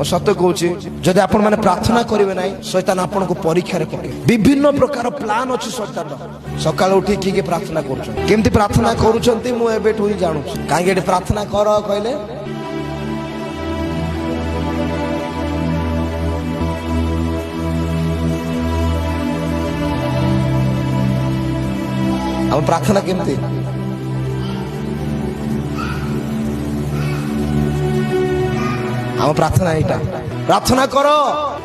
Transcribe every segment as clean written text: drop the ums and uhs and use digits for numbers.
सत कहूँ जदि आपण मैंने प्रार्थना करेंगे ना शैतान आपन को परीक्षा पके विभिन्न प्रकार प्लान अच्छी शैतान सकाल उठी किए प्रार्थना करमती प्रार्थना करुँच मुझे ही जानू कहीं प्रार्थना कर कहले हम प्रार्थना केमती हम प्रार्थना यहाँ प्रार्थना कर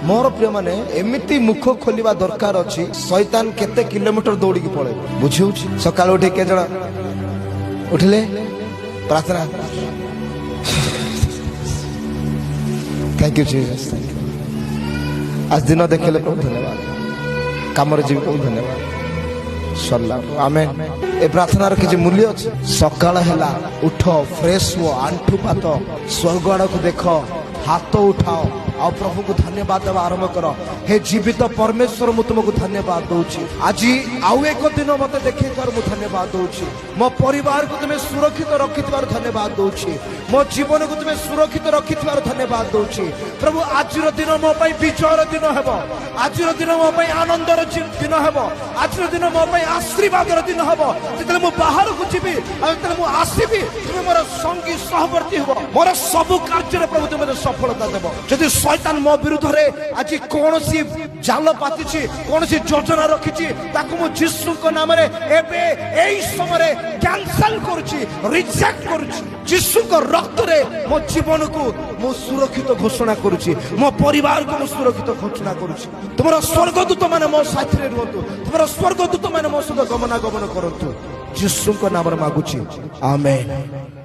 मोर प्रिय माने एमती मुख खोलिबा दरकार अछि शैतान केते किलोमीटर दौड़ी की पळे बुझिउ सकाळ उठी के जण उठले प्रार्थना थैंक यू जीसस आज दिन देखले बहुत धन्यवाद कामर जीव बहुत धन्यवाद सल्ला आमेन ए प्रार्थनार किछि मूल्य अछि सकाळ हैला उठ फ्रेश हो आंठू पात स्वर्ग आड़ को देख हाथ उठाओ आ प्रभु को धन्यवाद देवा आरंभ कर हे जीवित परमेश्वर मु तुमको धन्यवाद दूची आज आउ एक दिन मत देखे मु धन्यवाद दूची मो परिवार को तुम्हें सुरक्षित रखिथार धन्यवाद दूची मो जीवन को तुम्हें सुरक्षित रखिथार धन्यवाद दूची प्रभु आज दिन मो पई विजयर दिन हेबो आज दिन मो पई आनंदर दिन हेबो आज दिन मो पई आशीर्वादर दिन हेबो जेतले मु बाहर को जीबी आ जेतले मु आसीबी तुम मोर संगी सहवर्ती हेबो मोर सब कार्य रे प्रभु तुम सफलता देबो जदि शैतान मो विरुद्ध रे आज कौन सी जाल पाती कौन सी योजना रखी मु जीशु को नाम रे एबे एई समय रे कैंसल करूची रिजेक्ट करूची जीशु को रक्त रे मो जीवन को मु सुरक्षित घोषणा करूची मो परिवार को मु सुरक्षित घोषणा करूची तुमरा स्वर्गदूत माने मो साथी रे रहतु तुमरा स्वर्गदूत माने मो सहित गमनागमन करतु जीशु को नाम रे मागुची आमेन।